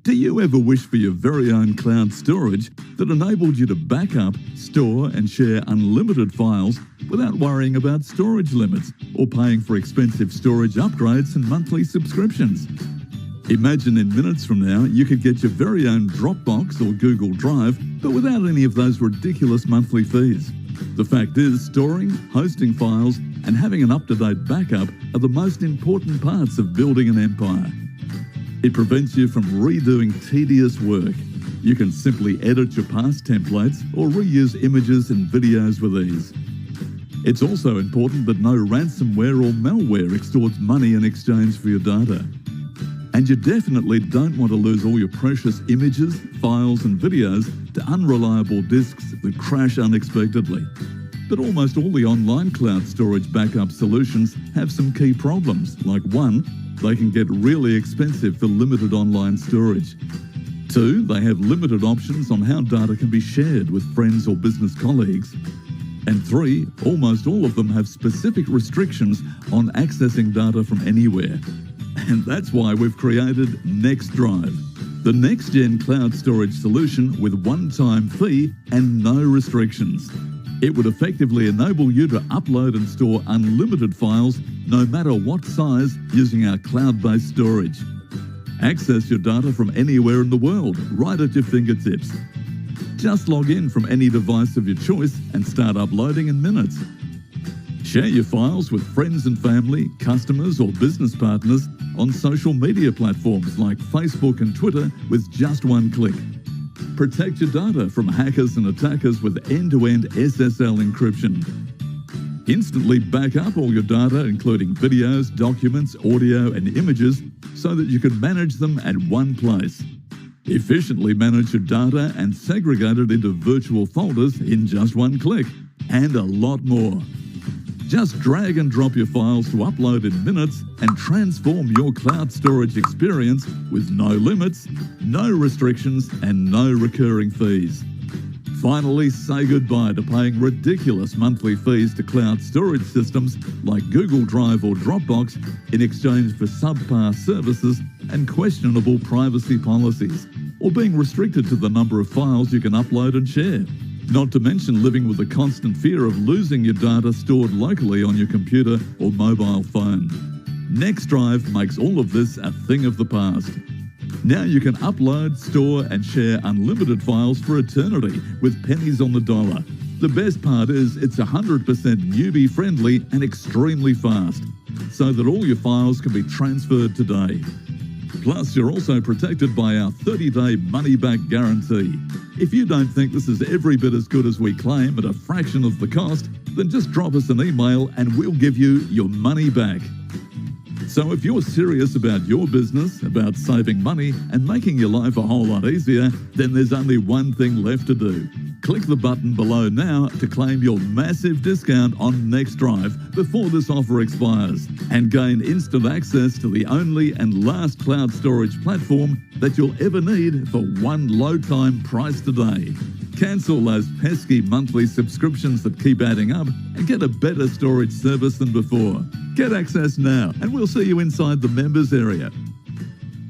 Do you ever wish for your very own cloud storage that enabled you to back up, store and share unlimited files without worrying about storage limits or paying for expensive storage upgrades and monthly subscriptions? Imagine in minutes from now you could get your very own Dropbox or Google Drive, but without any of those ridiculous monthly fees. The fact is, storing, hosting files and having an up-to-date backup are the most important parts of building an empire. It prevents you from redoing tedious work. You can simply edit your past templates or reuse images and videos with ease. It's also important that no ransomware or malware extorts money in exchange for your data. And you definitely don't want to lose all your precious images, files and videos to unreliable disks that crash unexpectedly. But almost all the online cloud storage backup solutions have some key problems, like 1, they can get really expensive for limited online storage. 2, they have limited options on how data can be shared with friends or business colleagues. And 3, almost all of them have specific restrictions on accessing data from anywhere. And that's why we've created NEXTDRIVE, the next-gen cloud storage solution with one-time fee and no restrictions. It would effectively enable you to upload and store unlimited files no matter what size using our cloud-based storage. Access your data from anywhere in the world, right at your fingertips. Just log in from any device of your choice and start uploading in minutes. Share your files with friends and family, customers or business partners on social media platforms like Facebook and Twitter with just one click. Protect your data from hackers and attackers with end-to-end SSL encryption. Instantly back up all your data, including videos, documents, audio and images, so that you can manage them at one place. Efficiently manage your data and segregate it into virtual folders in just one click, and a lot more. Just drag and drop your files to upload in minutes and transform your cloud storage experience with no limits, no restrictions, and no recurring fees. Finally, say goodbye to paying ridiculous monthly fees to cloud storage systems like Google Drive or Dropbox in exchange for subpar services and questionable privacy policies, or being restricted to the number of files you can upload and share. Not to mention living with the constant fear of losing your data stored locally on your computer or mobile phone. NEXTDRIVE makes all of this a thing of the past. Now you can upload, store and share unlimited files for eternity with pennies on the dollar. The best part is it's 100% newbie friendly and extremely fast, so that all your files can be transferred today. Plus, you're also protected by our 30-day money-back guarantee. If you don't think this is every bit as good as we claim at a fraction of the cost, then just drop us an email and we'll give you your money back. So if you're serious about your business, about saving money and making your life a whole lot easier, then there's only one thing left to do. Click the button below now to claim your massive discount on NEXTDRIVE before this offer expires, and gain instant access to the only and last cloud storage platform that you'll ever need for one low-time price today. Cancel those pesky monthly subscriptions that keep adding up and get a better storage service than before. Get access now and we'll see you inside the members area.